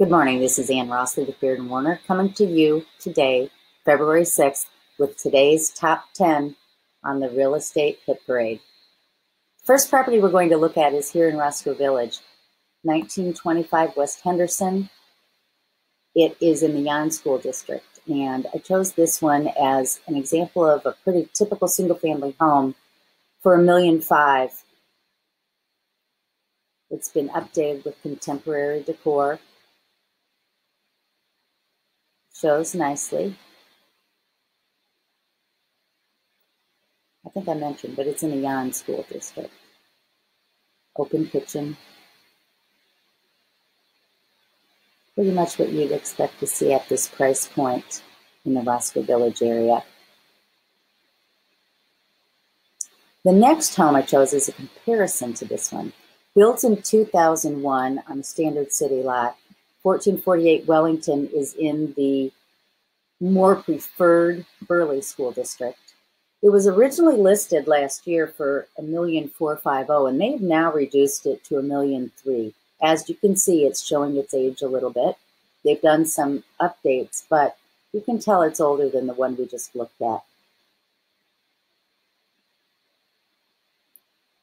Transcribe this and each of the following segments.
Good morning, this is Anne Rossley with Baird Warner coming to you today, February 6th, with today's top 10 on the real estate hit parade. First property we're going to look at is here in Roscoe Village, 1925 West Henderson. It is in the Yon School District, and I chose this one as an example of a pretty typical single-family home for $1.5 million. It's been updated with contemporary decor. Shows nicely. I think I mentioned, but it's in the Yon School District. Open kitchen. Pretty much what you'd expect to see at this price point in the Roscoe Village area. The next home I chose is a comparison to this one. Built in 2001 on a standard city lot, 1448 Wellington is in the more preferred Burley School District. It was originally listed last year for $1,450,000, and they've now reduced it to $1,300,000. As you can see, it's showing its age a little bit. They've done some updates, but you can tell it's older than the one we just looked at.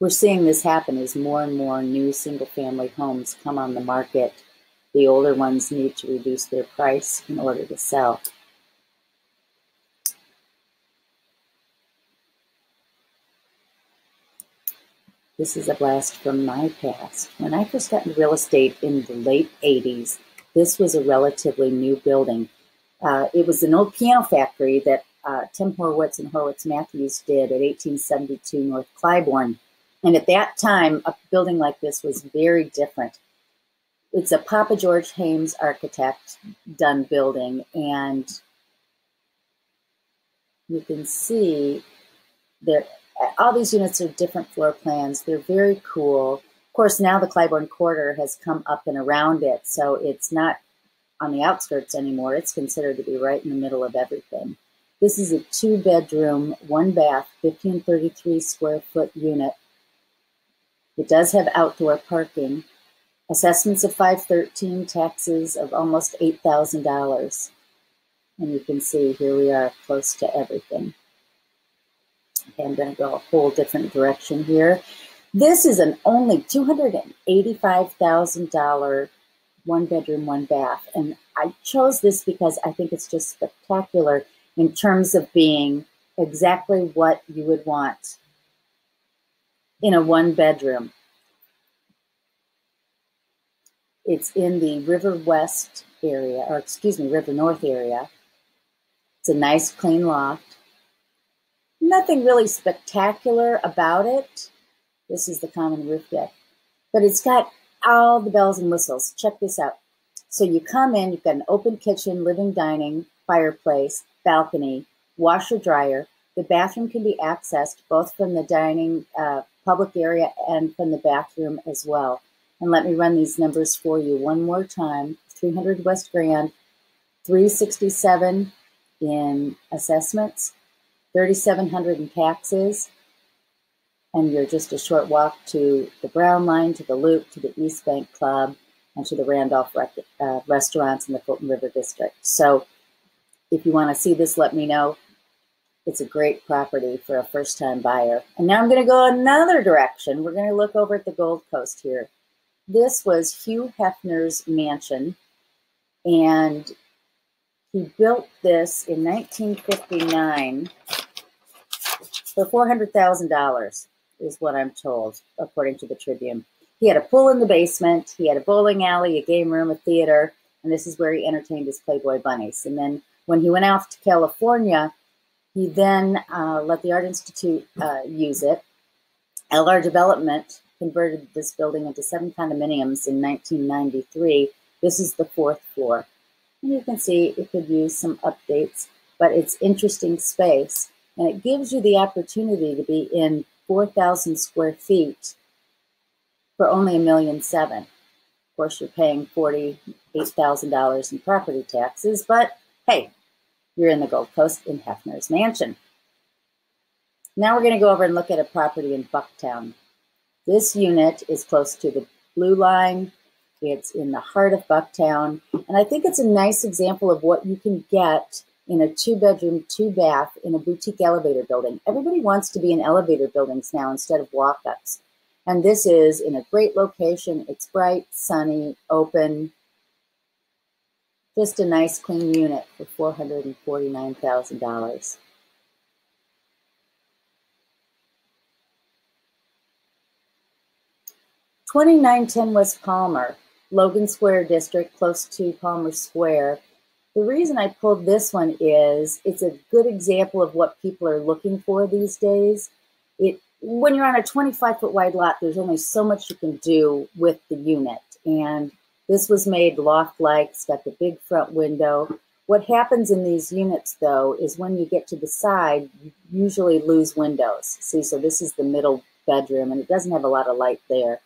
We're seeing this happen as more and more new single-family homes come on the market. The older ones need to reduce their price in order to sell. This is a blast from my past. When I first got into real estate in the late 80s, this was a relatively new building. It was an old piano factory that Tim Horowitz and Horowitz Matthews did at 1872 North Clybourne. And at that time, a building like this was very different. It's a Papa George Hames architect done building, and you can see there all these units are different floor plans. They're very cool. Of course, now the Clybourne Quarter has come up and around it, so it's not on the outskirts anymore. It's considered to be right in the middle of everything. This is a 2-bedroom, 1-bath, 1,533 square foot unit. It does have outdoor parking. Assessments of $513, taxes of almost $8,000. And you can see here we are close to everything. Okay, I'm going to go a whole different direction here. This is an only $285,000 1-bedroom, 1-bath. And I chose this because I think it's just spectacular in terms of being exactly what you would want in a 1-bedroom. It's in the River West area, or excuse me, River North area. It's a nice, clean loft. Nothing really spectacular about it. This is the common roof deck. But it's got all the bells and whistles. Check this out. So you come in, you've got an open kitchen, living, dining, fireplace, balcony, washer, dryer. The bathroom can be accessed both from the dining public area and from the bathroom as well. And let me run these numbers for you one more time. 300 West Grand, $367 in assessments, $3,700 in taxes, and you're just a short walk to the Brown Line, to the Loop, to the East Bank Club, and to the Randolph restaurants in the Fulton River District. So if you want to see this, let me know. It's a great property for a first-time buyer. And now I'm going to go another direction. We're going to look over at the Gold Coast here. This was Hugh Hefner's mansion, and he built this in 1959 for $400,000, is what I'm told, according to the Tribune. He had a pool in the basement, he had a bowling alley, a game room, a theater, and this is where he entertained his Playboy bunnies. And then when he went out to California, he then let the Art Institute use it. LR Development converted this building into 7 condominiums in 1993. This is the 4th floor. And you can see it could use some updates, but it's interesting space. And it gives you the opportunity to be in 4,000 square feet for only $1.7 million. Of course, you're paying $48,000 in property taxes, but hey, you're in the Gold Coast in Hefner's mansion. Now we're going to go over and look at a property in Bucktown. This unit is close to the Blue Line, It's in the heart of Bucktown. And I think it's a nice example of what you can get in a 2-bedroom, 2-bath in a boutique elevator building. Everybody wants to be in elevator buildings now instead of walk-ups. And this is in a great location. It's bright, sunny, open. Just a nice, clean unit for $449,000. 2910 West Palmer, Logan Square district, close to Palmer Square. The reason I pulled this one is it's a good example of what people are looking for these days. When you're on a 25-foot wide lot, there's only so much you can do with the unit. And this was made loft-like. It's got the big front window. What happens in these units, though, is when you get to the side, you usually lose windows. See, so this is the middle bedroom, and it doesn't have a lot of light there.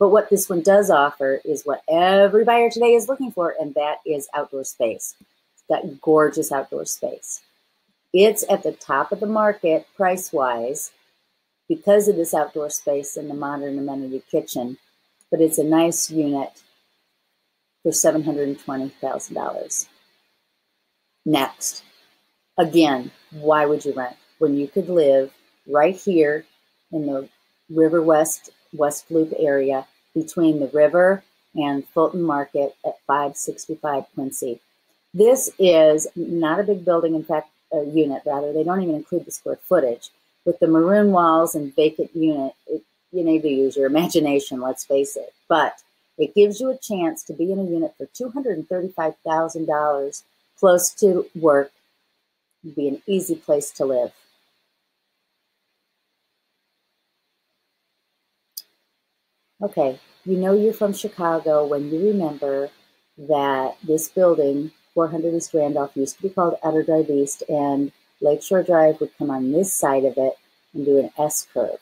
But what this one does offer is what every buyer today is looking for, and that is outdoor space. It's got gorgeous outdoor space. It's at the top of the market price-wise because of this outdoor space and the modern amenity kitchen, but it's a nice unit for $720,000. Next, again, why would you rent when you could live right here in the River West Loop area between the river and Fulton Market at 565 Quincy? This is not a big building, in fact, a unit rather. They don't even include the square footage. With the maroon walls and vacant unit, you need to use your imagination, let's face it. But it gives you a chance to be in a unit for $235,000, close to work. It'd be an easy place to live. Okay, you know you're from Chicago when you remember that this building, 400 East Randolph, used to be called Outer Drive East, and Lakeshore Drive would come on this side of it and do an S-curve.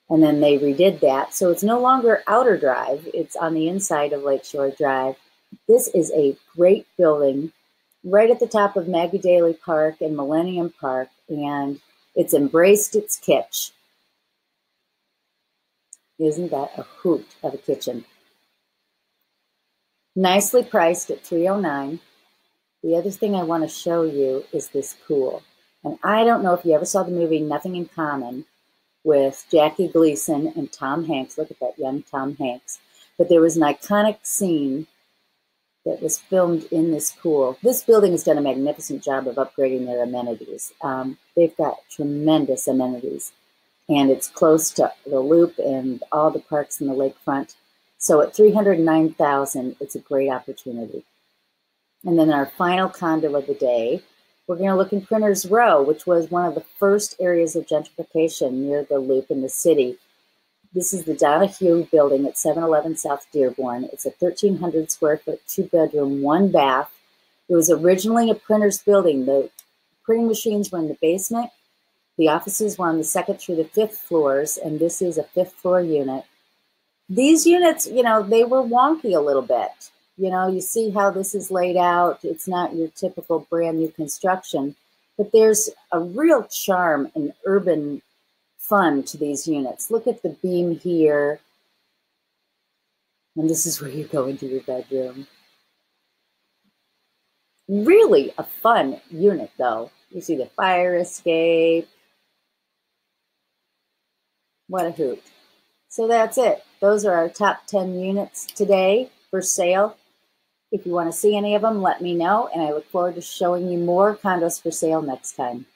And then they redid that, so it's no longer Outer Drive, it's on the inside of Lakeshore Drive. This is a great building right at the top of Maggie Daley Park and Millennium Park, and it's embraced its kitsch. Isn't that a hoot of a kitchen? Nicely priced at $309,000. The other thing I want to show you is this pool. And I don't know if you ever saw the movie Nothing in Common with Jackie Gleason and Tom Hanks. Look at that young Tom Hanks. But there was an iconic scene that was filmed in this pool. This building has done a magnificent job of upgrading their amenities. They've got tremendous amenities. And it's close to the Loop and all the parks in the lakefront. So at $309,000, it's a great opportunity. And then our final condo of the day, we're going to look in Printers Row, which was one of the first areas of gentrification near the Loop in the city. This is the Donahues building at 711 South Dearborn. It's a 1,300 square foot, 2-bedroom, 1-bath. It was originally a printer's building. The printing machines were in the basement. The offices were on the 2nd through the 5th floors, and this is a 5th floor unit. These units, you know, they were wonky a little bit. You know, you see how this is laid out. It's not your typical brand new construction, but there's a real charm and urban fun to these units. Look at the beam here. And this is where you go into your bedroom. Really a fun unit, though. You see the fire escape. What a hoot. So that's it. Those are our top 10 units today for sale. If you want to see any of them, let me know, and I look forward to showing you more condos for sale next time.